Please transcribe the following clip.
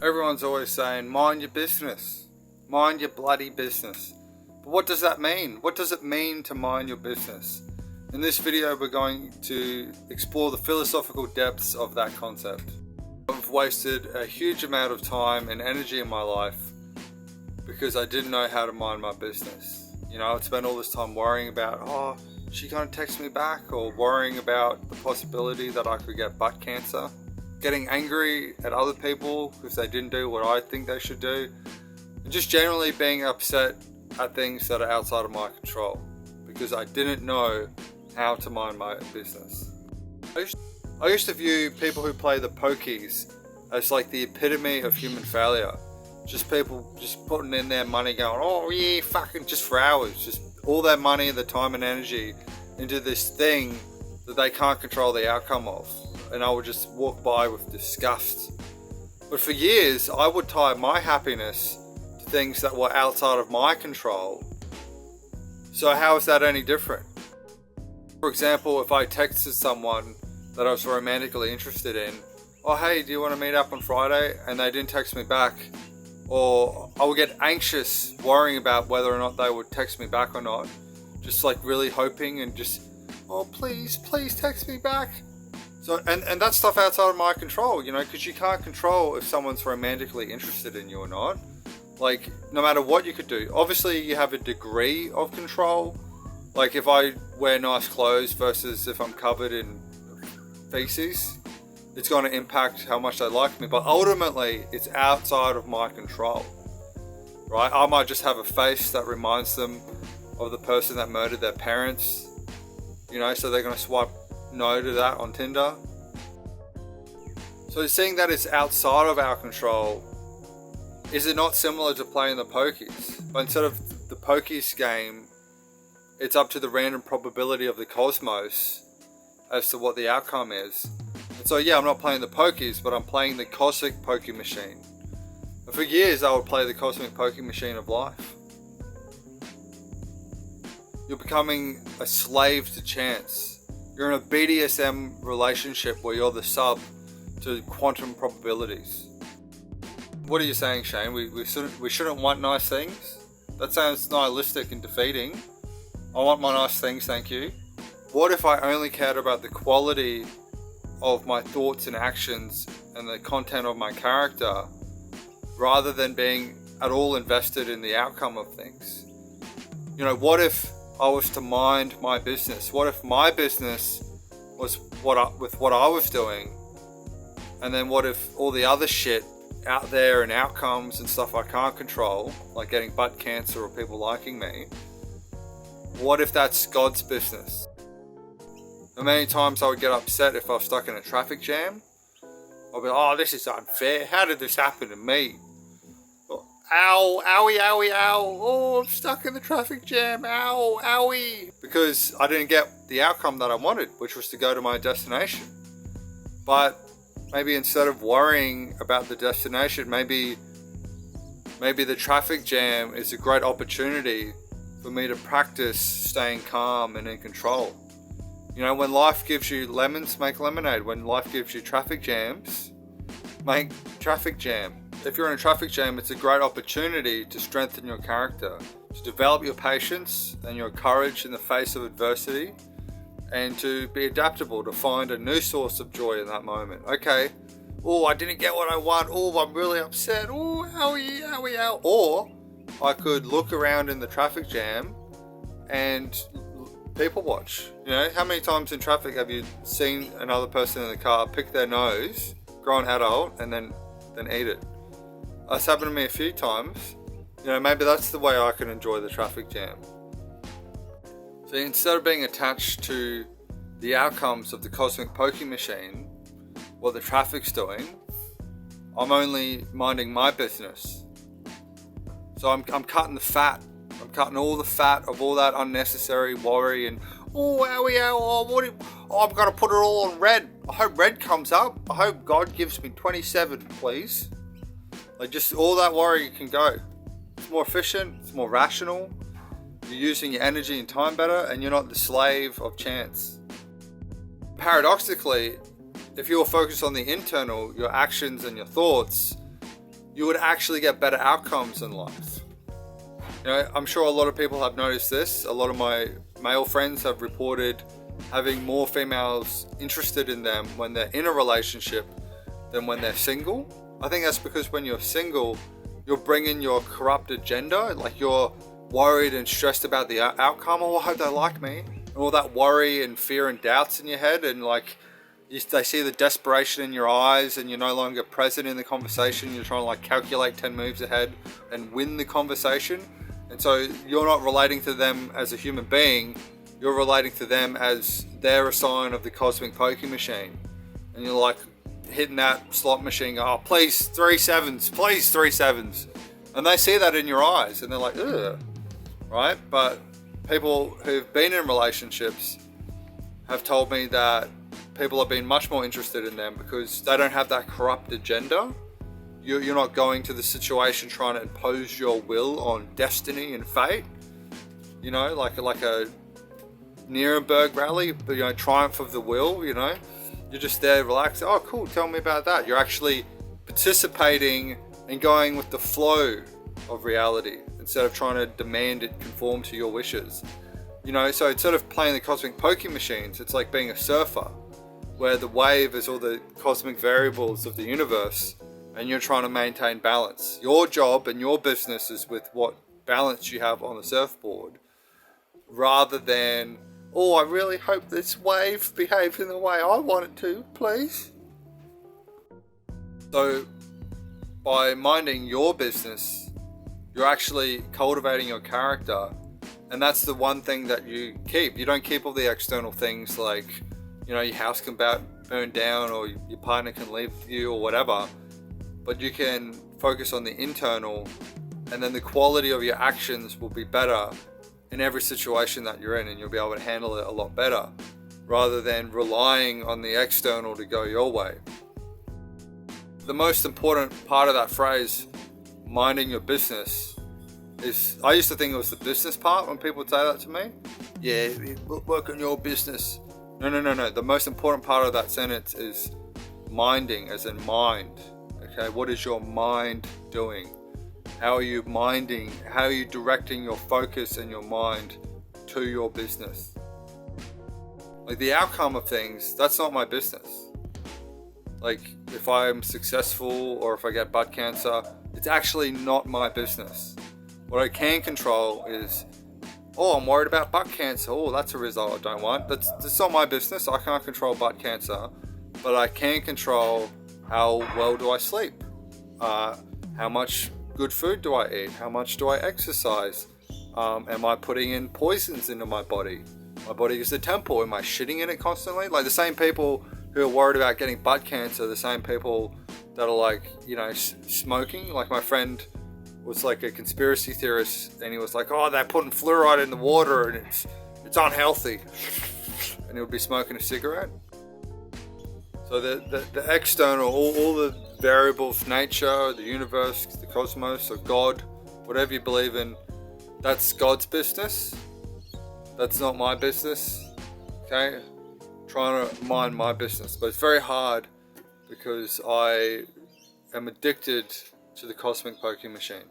Everyone's always saying, mind your business. Mind your bloody business. But what does that mean? What does it mean to mind your business? In this video, we're going to explore the philosophical depths of that concept. I've wasted a huge amount of time and energy in my life because I didn't know how to mind my business. You know, I'd spend all this time worrying about, oh, is she going to text me back? Or worrying about the possibility that I could get butt cancer. Getting angry at other people because they didn't do what I think they should do. And just generally being upset at things that are outside of my control because I didn't know how to mind my business. I used to view people who play the pokies as like the epitome of human failure. Just people just putting in their money going, oh yeah, fucking just for hours. Just all their money, the time and energy into this thing that they can't control the outcome of. And I would just walk by with disgust. But for years, I would tie my happiness to things that were outside of my control. So how is that any different? For example, if I texted someone that I was romantically interested in, oh hey, do you want to meet up on Friday? And they didn't text me back. Or I would get anxious worrying about whether or not they would text me back or not. Just like really hoping and just, oh please text me back. So, and that's stuff outside of my control, you know, because you can't control if someone's romantically interested in you or not. Like, no matter what you could do. Obviously, you have a degree of control. Like, if I wear nice clothes versus if I'm covered in feces, it's going to impact how much they like me. But ultimately, it's outside of my control, right? I might just have a face that reminds them of the person that murdered their parents, you know, so they're going to swipe no to that on Tinder. So seeing that it's outside of our control, is it not similar to playing the pokies? But instead of the pokies game, it's up to the random probability of the cosmos as to what the outcome is. And so yeah, I'm not playing the pokies, but I'm playing the cosmic pokie machine. And for years I would play the cosmic pokie machine of life. You're becoming a slave to chance. You're in a BDSM relationship where you're the sub to quantum probabilities. What are you saying, Shane? We shouldn't want nice things? That sounds nihilistic and defeating. I want my nice things, thank you. What if I only cared about the quality of my thoughts and actions and the content of my character rather than being at all invested in the outcome of things? You know, what if I was to mind my business? What if my business was with what I was doing? And then what if all the other shit out there and outcomes and stuff I can't control, like getting butt cancer or people liking me, what if that's God's business? And many times I would get upset if I was stuck in a traffic jam. I'd be like, oh, this is unfair. How did this happen to me? Ow, owie, owie, ow. Oh, I'm stuck in the traffic jam. Ow, owie. Because I didn't get the outcome that I wanted, which was to go to my destination. But maybe instead of worrying about the destination, maybe the traffic jam is a great opportunity for me to practice staying calm and in control. You know, when life gives you lemons, make lemonade. When life gives you traffic jams, make traffic jam. If you're in a traffic jam, it's a great opportunity to strengthen your character, to develop your patience and your courage in the face of adversity, and to be adaptable, to find a new source of joy in that moment. Okay, oh, I didn't get what I want. Oh, I'm really upset. Oh, owie, owie, ow. Or I could look around in the traffic jam and people watch. You know, how many times in traffic have you seen another person in the car pick their nose, grow an adult, and then eat it? That's happened to me a few times. You know, maybe that's the way I can enjoy the traffic jam. So instead of being attached to the outcomes of the cosmic pokie machine, what the traffic's doing, I'm only minding my business. So I'm cutting the fat. I'm cutting all the fat of all that unnecessary worry and, oh, owie, ow, I'm going to put it all on red. I hope red comes up. I hope God gives me 27, please. Like, just all that worry can go. It's more efficient, it's more rational. You're using your energy and time better, and you're not the slave of chance. Paradoxically, if you're focused on the internal, your actions and your thoughts, you would actually get better outcomes in life. You know, I'm sure a lot of people have noticed this. A lot of my male friends have reported having more females interested in them when they're in a relationship than when they're single. I think that's because when you're single, you're bringing your corrupt agenda, like you're worried and stressed about the outcome. Oh, I hope they like me. And all that worry and fear and doubts in your head, and like they see the desperation in your eyes, and you're no longer present in the conversation. You're trying to like calculate 10 moves ahead and win the conversation. And so you're not relating to them as a human being, you're relating to them as they're a sign of the cosmic poking machine. And you're like hitting that slot machine, oh, please 3 sevens, please 3 sevens. And they see that in your eyes and they're like, ugh, right? But people who've been in relationships have told me that people have been much more interested in them because they don't have that corrupt agenda. You're not going to the situation trying to impose your will on destiny and fate. You know, like a Nuremberg rally, but you know, triumph of the will. You know, you're just there, relaxed. Oh, cool. Tell me about that. You're actually participating and going with the flow of reality instead of trying to demand it conform to your wishes. You know, so instead of playing the cosmic poking machines, it's like being a surfer, where the wave is all the cosmic variables of the universe. And you're trying to maintain balance. Your job and your business is with what balance you have on the surfboard, rather than, oh, I really hope this wave behaves in the way I want it to, please. So by minding your business, you're actually cultivating your character, and that's the one thing that you keep. You don't keep all the external things like, you know, your house can burn down or your partner can leave you or whatever. But you can focus on the internal, and then the quality of your actions will be better in every situation that you're in, and you'll be able to handle it a lot better rather than relying on the external to go your way. The most important part of that phrase, minding your business, is, I used to think it was the business part when people would say that to me. Yeah, work on your business. No. The most important part of that sentence is minding, as in mind. Okay, what is your mind doing? How are you minding? How are you directing your focus and your mind to your business? Like the outcome of things, that's not my business. Like if I'm successful or if I get butt cancer, it's actually not my business. What I can control is, oh, I'm worried about butt cancer. Oh, that's a result I don't want. That's not my business. I can't control butt cancer, but I can control how well do I sleep? How much good food do I eat? How much do I exercise? Am I putting in poisons into my body? My body is a temple. Am I shitting in it constantly? Like the same people who are worried about getting butt cancer, the same people that are like, you know, smoking. Like my friend was like a conspiracy theorist, and he was like, oh, they're putting fluoride in the water and it's unhealthy. And he would be smoking a cigarette. So the external, all the variables, nature, the universe, the cosmos, or God, whatever you believe in, that's God's business. That's not my business. Okay? Trying to mind my business. But it's very hard because I am addicted to the cosmic poking machine.